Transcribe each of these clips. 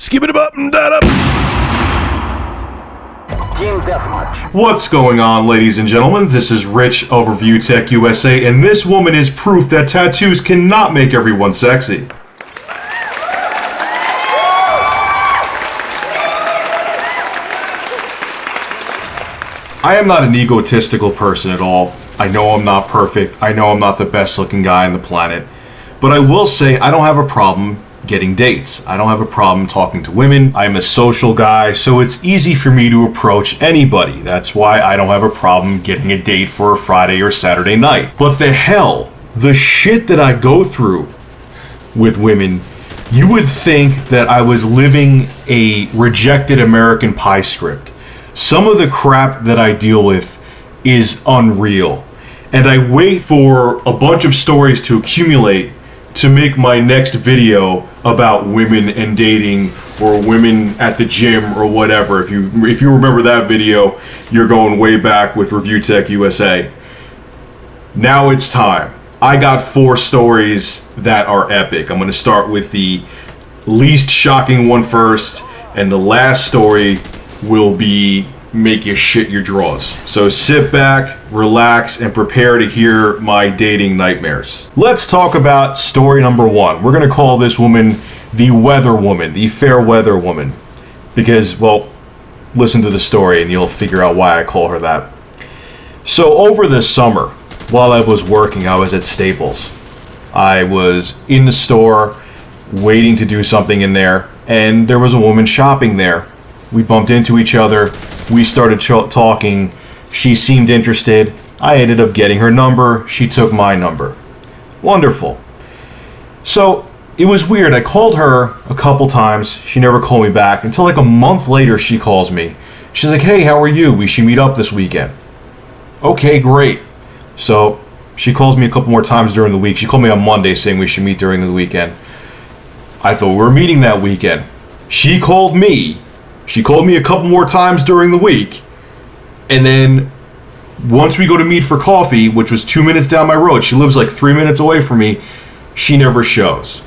Skip it up and that up. Team Deathmatch. What's going on, ladies and gentlemen? This is Rich of Review Tech USA, and this woman is proof that tattoos cannot make everyone sexy. I am not an egotistical person at all. I know I'm not perfect. I know I'm not the best looking guy on the planet. But I will say I don't have a problem getting dates. I don't have a problem talking to women. I'm a social guy, so it's easy for me to approach anybody. That's why I don't have a problem getting a date for a Friday or Saturday night. But the shit that I go through with women, you would think that I was living a rejected American Pie script. Some of the crap that I deal with is unreal. And I wait for a bunch of stories to accumulate to make my next video about women and dating, or women at the gym, or whatever. If you remember that video, you're going way back with Review Tech USA. Now it's time. I got 4 stories that are epic. I'm going to start with the least shocking one first, and the last story will be make you shit your drawers. So sit back, relax, and prepare to hear my dating nightmares. Let's talk about story number 1. We're gonna call this woman the weather woman, the fair weather woman. Because, well, listen to the story and you'll figure out why I call her that. So over the summer, while I was working, I was at Staples. I was in the store, waiting to do something in there, and there was a woman shopping there. We bumped into each other. We started talking. She seemed interested. I ended up getting her number. She took my number. Wonderful. So it was weird. I called her a couple times. She never called me back until like a month later she calls me. She's like, "Hey, how are you? We should meet up this weekend." Okay, great. So she calls me a couple more times during the week. She called me on Monday saying we should meet during the weekend. I thought we were meeting that weekend. She called me a couple more times during the week, and then once we go to meet for coffee, which was 2 minutes down my road, she lives like 3 minutes away from me, she never shows.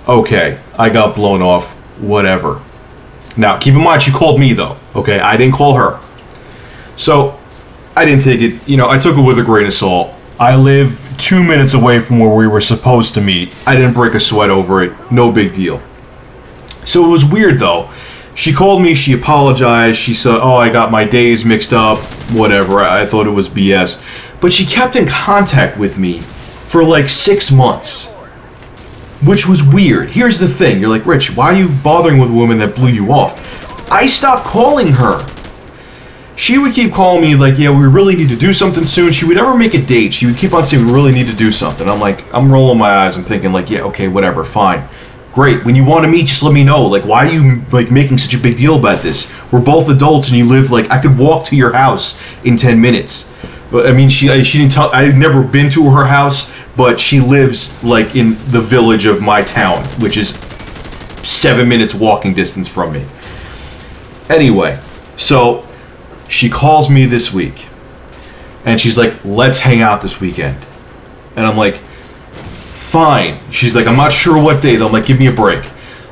Okay, I got blown off, whatever. Now, keep in mind, she called me though, okay? I didn't call her. So, I didn't take it, I took it with a grain of salt. I live 2 minutes away from where we were supposed to meet. I didn't break a sweat over it, no big deal. So it was weird though. She called me, she apologized, she said, "Oh, I got my days mixed up," whatever, I thought it was BS. But she kept in contact with me for like 6 months, which was weird. Here's the thing, you're like, "Rich, why are you bothering with a woman that blew you off?" I stopped calling her. She would keep calling me like, "Yeah, we really need to do something soon." She would never make a date. She would keep on saying, "We really need to do something." I'm rolling my eyes, I'm thinking like, "Yeah, okay, whatever, fine. Great, when you want to meet, just let me know. Like, why are you like making such a big deal about this? We're both adults and you live like, I could walk to your house in 10 minutes. I mean, she didn't tell, I've never been to her house, but she lives like in the village of my town, which is 7 minutes walking distance from me. Anyway, so she calls me this week and she's like, "Let's hang out this weekend." And I'm like, "Fine." She's like, "I'm not sure what day though." I'm like, "Give me a break."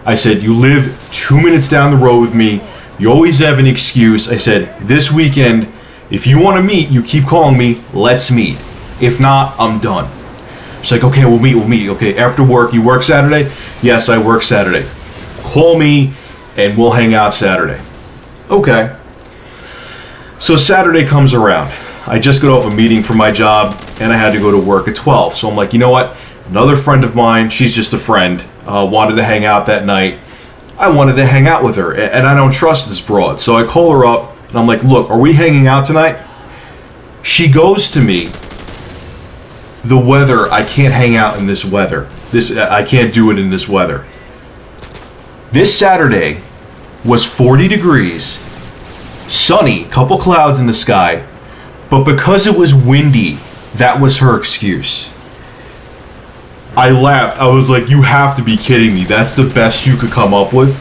I said, "You live 2 minutes down the road with me. You always have an excuse." I said, "This weekend, if you want to meet, you keep calling me. Let's meet. If not, I'm done." She's like, "Okay, we'll meet. Okay, after work. You work Saturday?" "Yes, I work Saturday." "Call me and we'll hang out Saturday." Okay. So Saturday comes around. I just got off a meeting for my job and I had to go to work at 12. So I'm like, you know what? Another friend of mine, she's just a friend, wanted to hang out that night. I wanted to hang out with her, and I don't trust this broad. So I call her up, and I'm like, "Look, are we hanging out tonight?" She goes to me, "The weather, I can't hang out in this weather. I can't do it in this weather." This Saturday was 40 degrees, sunny, couple clouds in the sky, but because it was windy, that was her excuse. I laughed. I was like, "You have to be kidding me. That's the best you could come up with?"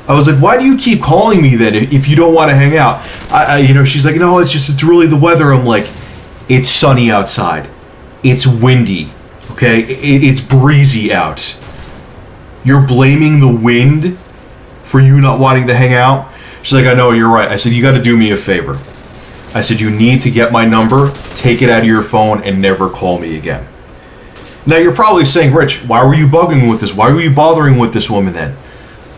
I was like, "Why do you keep calling me then if you don't want to hang out?" She's like, "No, it's really the weather." I'm like, "It's sunny outside. It's windy. Okay? It's breezy out. You're blaming the wind for you not wanting to hang out? She's like, I know, you're right. I said, you got to do me a favor. I said, you need to get my number, take it out of your phone, and never call me again. Now, you're probably saying, Rich, why were you bugging with this? Why were you bothering with this woman then?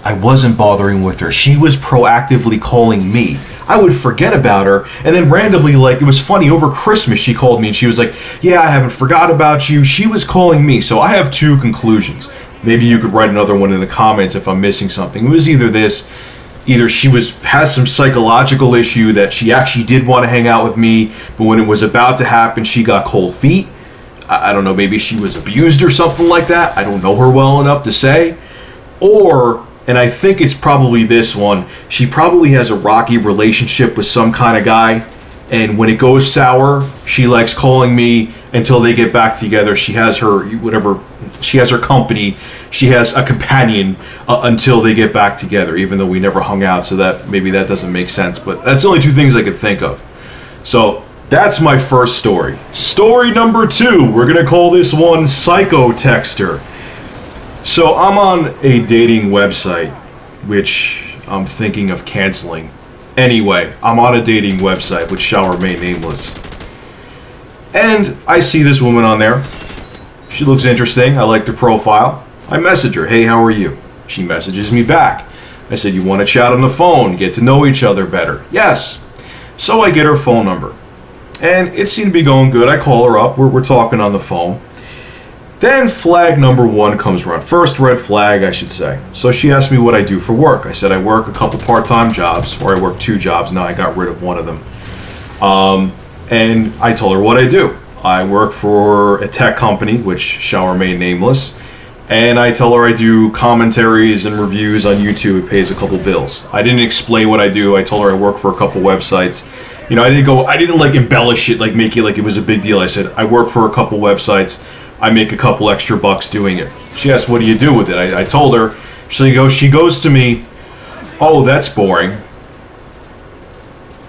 I wasn't bothering with her. She was proactively calling me. I would forget about her, and then randomly, like, it was funny, over Christmas she called me, and she was like, yeah, I haven't forgot about you. She was calling me. So I have two conclusions. Maybe you could write another one in the comments if I'm missing something. It was either this, either she has some psychological issue that she actually did want to hang out with me, but when it was about to happen, she got cold feet. I don't know, maybe she was abused or something like that. I don't know her well enough to say. Or, and I think it's probably this one, she probably has a rocky relationship with some kind of guy, and when it goes sour, she likes calling me until they get back together. She has her, whatever, she has her company, she has a companion until they get back together, even though we never hung out, so that maybe that doesn't make sense, but that's the only two things I could think of. So that's my first story. Story number 2, we're gonna call this one Psycho Texter. So I'm on a dating website, which I'm thinking of canceling. Anyway, I'm on a dating website, which shall remain nameless. And I see this woman on there. She looks interesting. I like the profile. I message her, hey, how are you? She messages me back. I said, you want to chat on the phone, get to know each other better? Yes. So I get her phone number. And it seemed to be going good. I call her up. We're talking on the phone. Then flag number 1 comes around. First red flag, I should say. So she asked me what I do for work. I said I work a couple part-time jobs, or I work 2 jobs. Now I got rid of one of them. And I told her what I do. I work for a tech company, which shall remain nameless. And I tell her I do commentaries and reviews on YouTube. It pays a couple bills. I didn't explain what I do. I told her I work for a couple websites. You know, I didn't like embellish it, like make it like it was a big deal. I said I work for a couple websites. I make a couple extra bucks doing it. She asked, what do you do with it? I told her. She goes to me, oh, that's boring.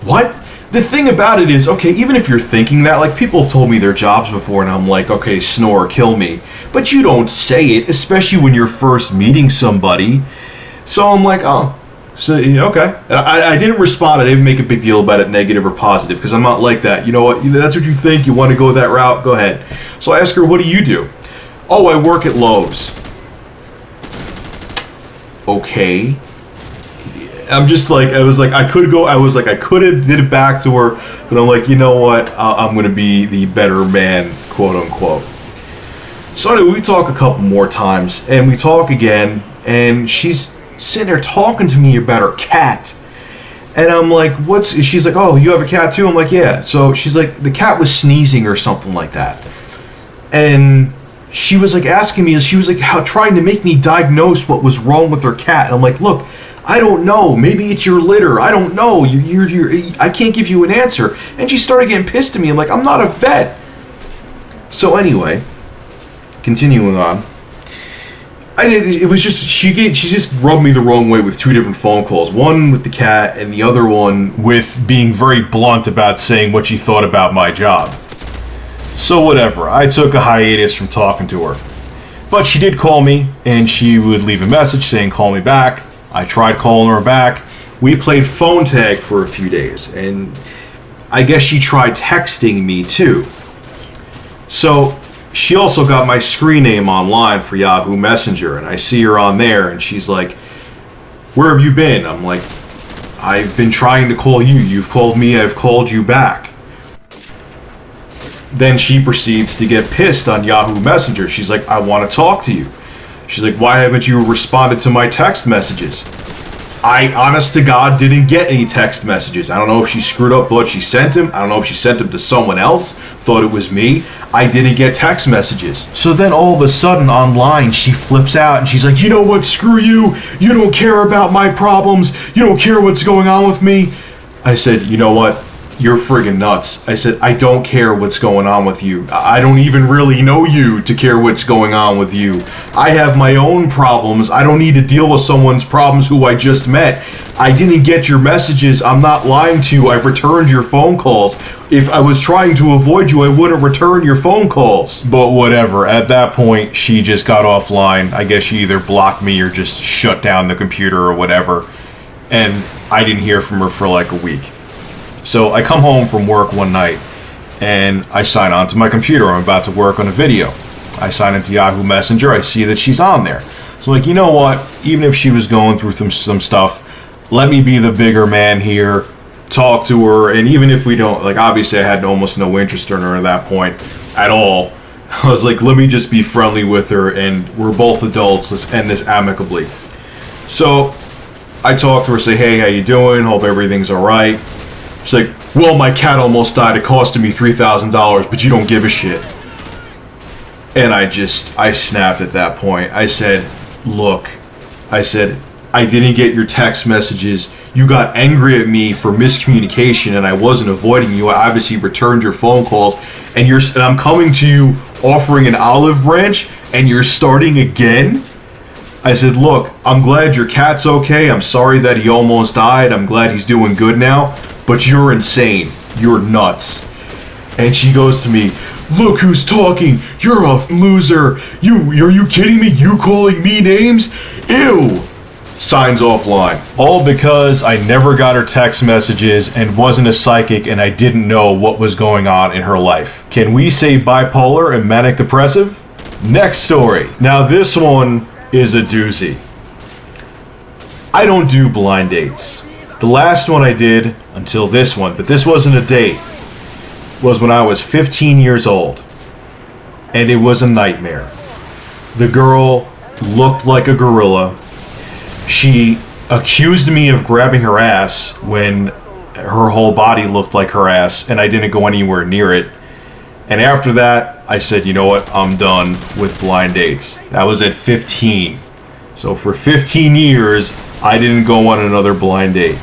What? The thing about it is, okay, even if you're thinking that, like, people have told me their jobs before, and I'm like, okay, snore, kill me. But you don't say it, especially when you're first meeting somebody. So I'm like, oh, so, okay. I didn't respond. I didn't make a big deal about it, negative or positive, because I'm not like that. You know what? That's what you think. You want to go that route? Go ahead. So I asked her, what do you do? Oh, I work at Lowe's. Okay. I'm just like, I could have did it back to her, but I'm like, you know what? I'm going to be the better man, quote unquote. So anyway, we talk a couple more times, and we talk again, and she's sitting there talking to me about her cat. And I'm like, she's like, oh, you have a cat too? I'm like, yeah. So she's like, the cat was sneezing or something like that. And she was like asking me, she was like trying to make me diagnose what was wrong with her cat. And I'm like, look, I don't know. Maybe it's your litter. I don't know. I can't give you an answer. And she started getting pissed at me. I'm like, I'm not a vet. So anyway, continuing on. It was just, she just rubbed me the wrong way with 2 different phone calls. One with the cat and the other one with being very blunt about saying what she thought about my job. So whatever, I took a hiatus from talking to her. But she did call me, and she would leave a message saying call me back. I tried calling her back. We played phone tag for a few days, and I guess she tried texting me too. So she also got my screen name online for Yahoo Messenger, and I see her on there, and she's like, where have you been? I'm like, I've been trying to call you. You've called me. I've called you back. Then she proceeds to get pissed on Yahoo Messenger. She's like, I want to talk to you. She's like, why haven't you responded to my text messages? I, honest to God, didn't get any text messages. I don't know if she screwed up, thought she sent them. I don't know if she sent them to someone else, thought it was me. I didn't get text messages. So then all of a sudden online, she flips out and she's like, you know what, screw you. You don't care about my problems. You don't care what's going on with me. I said, you know what? "You're friggin' nuts." I said, "I don't care what's going on with you. I don't even really know you to care what's going on with you. I have my own problems. I don't need to deal with someone's problems who I just met. I didn't get your messages. I'm not lying to you. I've returned your phone calls. If I was trying to avoid you, I wouldn't return your phone calls." But whatever. At that point, she just got offline. I guess she either blocked me or just shut down the computer or whatever. And I didn't hear from her for like a week. So I come home from work one night and I sign onto my computer. I'm about to work on a video. I sign into Yahoo Messenger. I see that she's on there. So I'm like, you know what? Even if she was going through some stuff, let me be the bigger man here, talk to her. And even if we don't, like, obviously I had almost no interest in her at that point at all. I was like, let me just be friendly with her and we're both adults. Let's end this amicably. So I talk to her, say, hey, how you doing? Hope everything's all right. She's like, well, my cat almost died. It costed me $3,000, but you don't give a shit. And I snapped at that point. I said, look, I didn't get your text messages. You got angry at me for miscommunication and I wasn't avoiding you. I obviously returned your phone calls and I'm coming to you offering an olive branch and you're starting again? I said, look, I'm glad your cat's okay. I'm sorry that he almost died. I'm glad he's doing good now. But you're insane. You're nuts. And she goes to me, look who's talking. You're a loser. Are you kidding me? You calling me names? Ew. Signs offline. All because I never got her text messages and wasn't a psychic and I didn't know what was going on in her life. Can we say bipolar and manic depressive? Next story. Now this one is a doozy. I don't do blind dates. The last one I did until this one, but this wasn't a date, was when I was 15 years old. And it was a nightmare. The girl looked like a gorilla. She accused me of grabbing her ass when her whole body looked like her ass, and I didn't go anywhere near it. And after that, I said, you know what, I'm done with blind dates. That was at 15. So for 15 years, I didn't go on another blind date.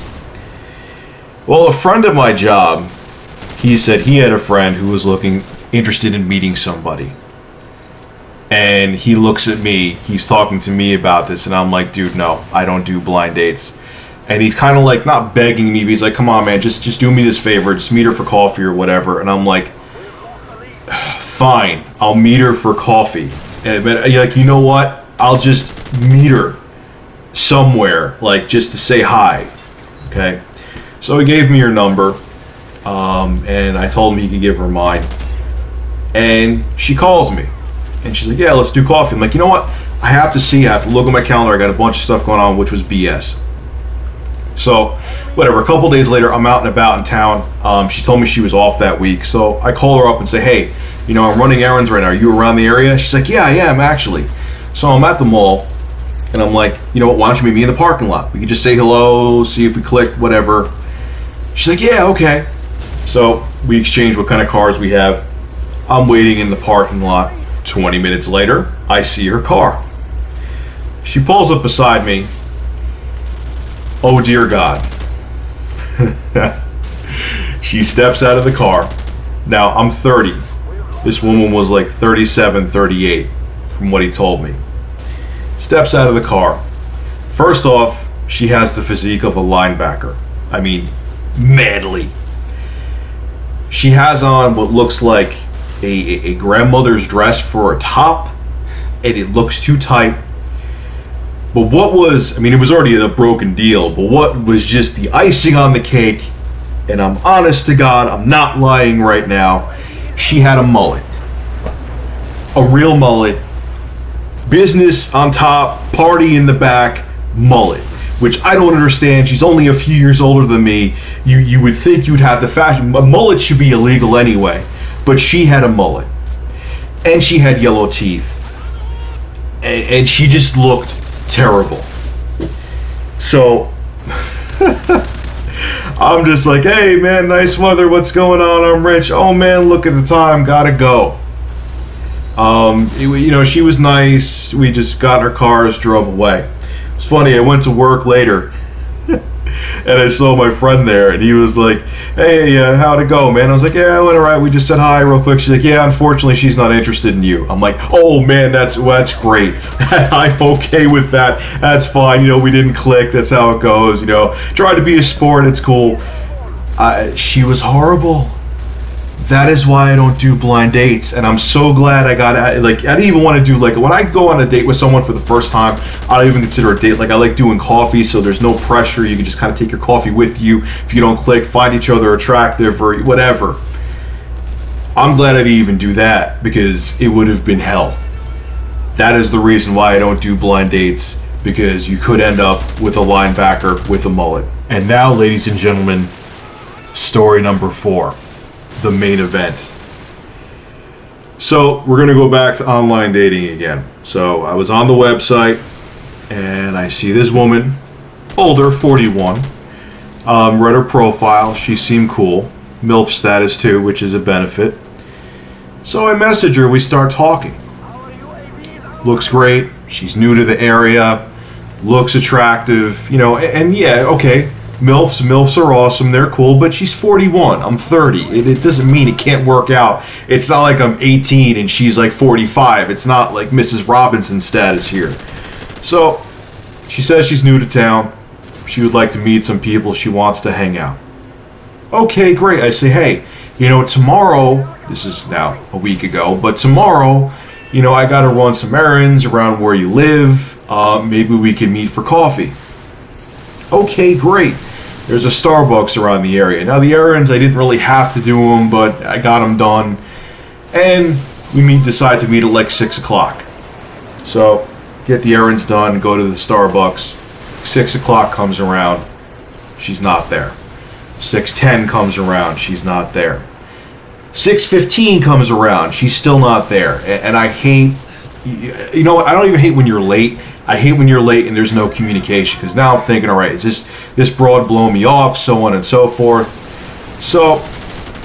Well, a friend at my job, he said he had a friend who was interested in meeting somebody. And he looks at me, he's talking to me about this, and I'm like, dude, no, I don't do blind dates. And he's kind of like, not begging me, but he's like, come on, man, just do me this favor, just meet her for coffee or whatever. And I'm like, fine, I'll meet her for coffee. But like, you know what? I'll just meet her somewhere, like just to say hi. Okay? So he gave me her number, and I told him he could give her mine. And she calls me, and she's like, yeah, let's do coffee. I'm like, you know what? I have to look at my calendar. I got a bunch of stuff going on, which was BS. So, whatever, a couple days later, I'm out and about in town. She told me she was off that week. So I call her up and say, hey, you know, I'm running errands right now. Are you around the area? She's like, yeah, I am, actually. So I'm at the mall, and I'm like, you know what, why don't you meet me in the parking lot? We could just say hello, see if we click, whatever. She's like, yeah, okay. So we exchange what kind of cars we have. I'm waiting in the parking lot. 20 minutes later, I see her car. She pulls up beside me. Oh dear God. She steps out of the car. Now, I'm 30. This woman was like 37, 38, from what he told me. Steps out of the car. First off, she has the physique of a linebacker. I mean, manly. She has on what looks like a grandmother's dress for a top, and it looks too tight. But what was, I mean, it was already a broken deal, but what was just the icing on the cake, and I'm honest to God, I'm not lying right now, she had a mullet. A real mullet. Business on top, party in the back, mullet. Which I don't understand. She's only a few years older than me. You would think you'd have the fashion. A mullet should be illegal anyway. But she had a mullet. And she had yellow teeth. And she just looked terrible. So I'm just like, hey man, nice weather, what's going on? I'm Rich. Oh man, look at the time, gotta go. You know, she was nice. We just got in our cars, drove away. It's funny, I went to work later. And I saw my friend there, and he was like, hey, how'd it go, man? I was like, yeah, it went all right. We just said hi real quick. She's like, yeah, unfortunately, she's not interested in you. I'm like, oh, man, that's great. I'm okay with that. That's fine. You know, we didn't click. That's how it goes. You know, try to be a sport. It's cool. She was horrible. That is why I don't do blind dates, and I'm so glad I got I didn't even want to do when I go on a date with someone for the first time. I don't even consider a date. I like doing coffee, so there's no pressure. You can just kind of take your coffee with you. If you don't click, find each other attractive or whatever. I'm glad I didn't even do that because it would have been hell. That is the reason why I don't do blind dates, because you could end up with a linebacker with a mullet. And now, ladies and gentlemen, story number 4. The main event. So we're going to go back to online dating again. So I was on the website and I see this woman, older, 41. Read her profile. She seemed cool. MILF status too, which is a benefit. So I message her. We start talking. Looks great. She's new to the area. Looks attractive. You know, and yeah, okay. MILFs are awesome, they're cool, but she's 41, I'm 30. It doesn't mean it can't work out. It's not like I'm 18 and she's like 45. It's not like Mrs. Robinson status here. So, she says she's new to town. She would like to meet some people. She wants to hang out. Okay, great. I say, hey, you know, tomorrow, this is now a week ago, but tomorrow, you know, I gotta run some errands around where you live. Maybe we can meet for coffee. Okay, great. There's a Starbucks around the area. Now, the errands, I didn't really have to do them, but I got them done. And we decide to meet at like 6 o'clock. So, get the errands done, go to the Starbucks. 6 o'clock comes around. She's not there. 6:10 comes around. She's not there. 6:15 comes around. She's still not there. And I hate, you know what? I don't even hate when you're late. I hate when you're late and there's no communication, because now I'm thinking, all right, is this broad blowing me off, so on and so forth. So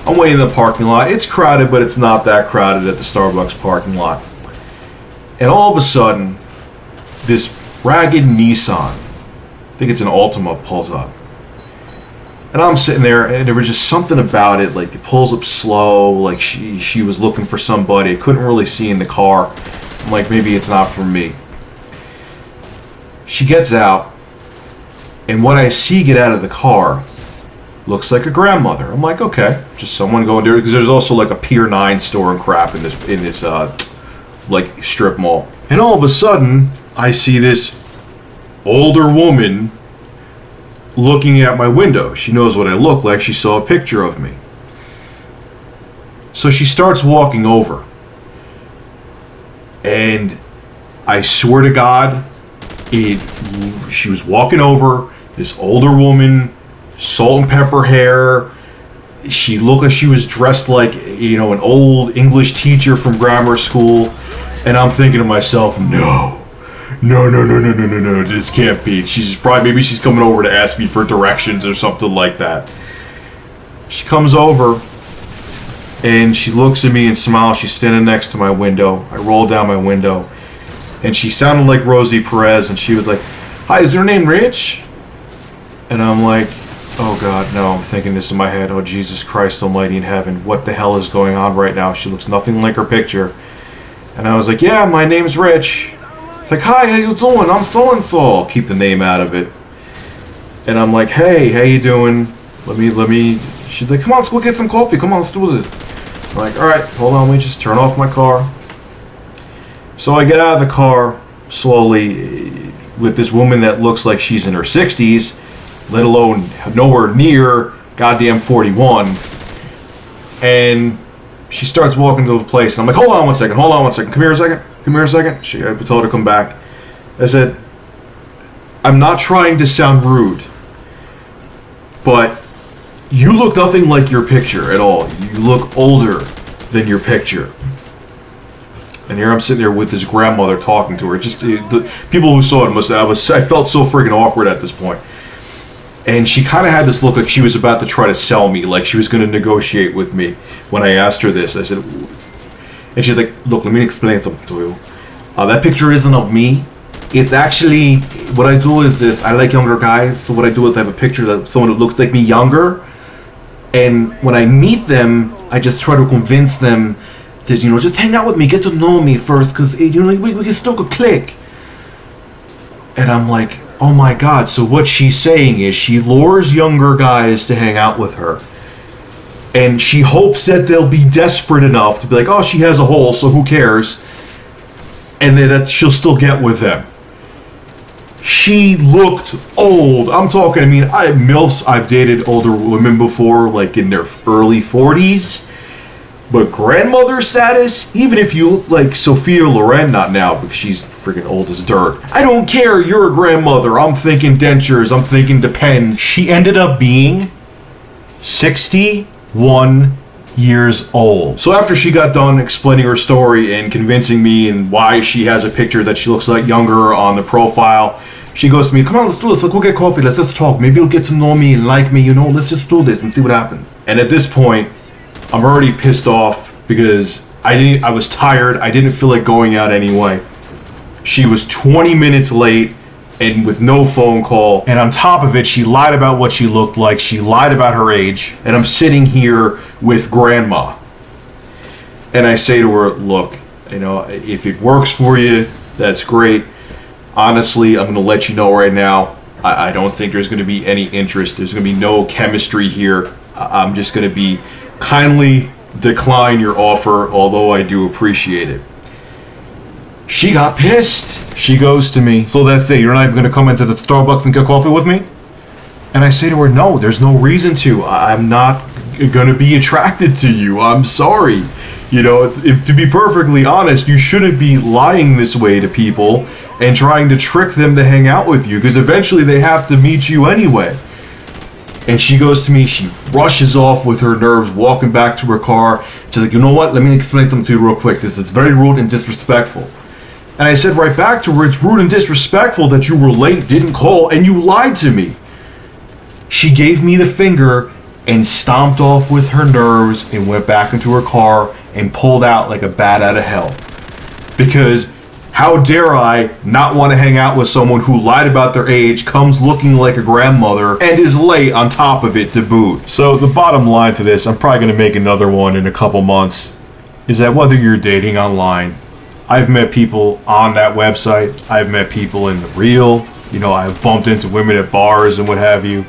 I'm waiting in the parking lot. It's crowded, but it's not that crowded at the Starbucks parking lot. And all of a sudden, this ragged Nissan, I think it's an Altima, pulls up. And I'm sitting there, and there was just something about it, like it pulls up slow, like she was looking for somebody. I couldn't really see in the car. I'm like, maybe it's not for me. She gets out, and what I see get out of the car looks like a grandmother. I'm like, okay, just someone going there, because there's also like a Pier 9 store and crap in this like strip mall. And all of a sudden, I see this older woman looking at my window. She knows what I look like. She saw a picture of me. So she starts walking over, and I swear to God, she was walking over, this older woman, salt and pepper hair. She looked like she was dressed like, you know, an old English teacher from grammar school. And I'm thinking to myself, no, this can't be. Maybe she's coming over to ask me for directions or something like that. She comes over and she looks at me and smiles. She's standing next to my window. I roll down my window. And she sounded like Rosie Perez, and she was like, hi, is your name Rich? And I'm like, oh God, no. I'm thinking this in my head. Oh, Jesus Christ almighty in heaven. What the hell is going on right now? She looks nothing like her picture. And I was like, yeah, my name's Rich. It's like, hi, how you doing? I'm so-and-so. Keep the name out of it. And I'm like, hey, how you doing? Let me. She's like, come on, let's go get some coffee. Come on, let's do this. I'm like, all right, hold on. Let me just turn off my car. So I get out of the car slowly with this woman that looks like she's in her 60s, let alone nowhere near goddamn 41. And she starts walking to the place, and I'm like, hold on one second, come here a second. I told her to come back. I said, I'm not trying to sound rude, but you look nothing like your picture at all. You look older than your picture. And here I'm sitting there with this grandmother talking to her. Just the people who saw it I felt so freaking awkward at this point. And she kind of had this look like she was about to try to sell me, like she was going to negotiate with me. When I asked her this, I said, and she's like, look, let me explain something to you. That picture isn't of me. It's actually what I do is this. I like younger guys, so what I do is I have a picture of someone who looks like me younger, and when I meet them, I just try to convince them to, just hang out with me, get to know me first, because, we can still click. And I'm like, oh my God, so what she's saying is she lures younger guys to hang out with her. And she hopes that they'll be desperate enough to be like, oh, she has a hole, so who cares? And then that she'll still get with them. She looked old. I'm talking, MILFs, I've dated older women before, like in their early 40s. But grandmother status, even if you look like Sophia Loren, not now, because she's freaking old as dirt. I don't care, you're a grandmother. I'm thinking dentures, I'm thinking Depends. She ended up being 61 years old. So after she got done explaining her story and convincing me and why she has a picture that she looks like younger on the profile, she goes to me, come on, let's do this, let's go get coffee, let's talk, maybe you'll get to know me and like me, let's just do this and see what happens. And at this point, I'm already pissed off because I was tired, I didn't feel like going out anyway. She was 20 minutes late and with no phone call, and on top of it, she lied about what she looked like, she lied about her age, and I'm sitting here with grandma. And I say to her, look, if it works for you, that's great. Honestly, I'm going to let you know right now, I don't think there's going to be any interest. There's going to be no chemistry here. I'm just going to be kindly decline your offer, although I do appreciate it. She got pissed. She goes to me, so that thing, you're not even going to come into the Starbucks and get coffee with me? And I say to her, no, there's no reason to. I'm not going to be attracted to you. I'm sorry. To be perfectly honest, you shouldn't be lying this way to people and trying to trick them to hang out with you, because eventually they have to meet you anyway. And she goes to me, she rushes off with her nerves, walking back to her car. She's like, you know what? Let me explain something to you real quick. This is very rude and disrespectful. And I said right back to her, it's rude and disrespectful that you were late, didn't call, and you lied to me. She gave me the finger and stomped off with her nerves and went back into her car and pulled out like a bat out of hell. Because how dare I not want to hang out with someone who lied about their age, comes looking like a grandmother, and is late on top of it to boot. So the bottom line to this, I'm probably going to make another one in a couple months, is that whether you're dating online, I've met people on that website, I've met people in the real, I've bumped into women at bars and what have you,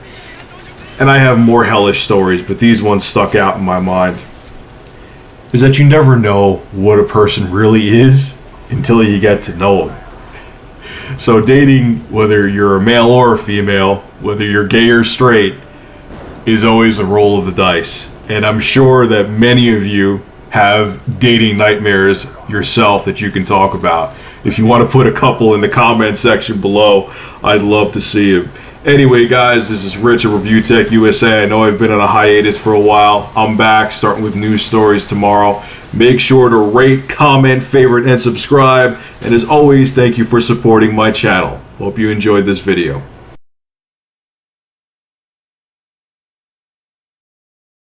and I have more hellish stories, but these ones stuck out in my mind, is that you never know what a person really is until you get to know them. So dating, whether you're a male or a female, whether you're gay or straight, is always a roll of the dice. And I'm sure that many of you have dating nightmares yourself that you can talk about. If you want to put a couple in the comment section below, I'd love to see them. Anyway, guys, this is Rich at Review Tech USA. I know I've been on a hiatus for a while. I'm back, starting with news stories tomorrow. Make sure to rate, comment, favorite, and subscribe. And as always, thank you for supporting my channel. Hope you enjoyed this video.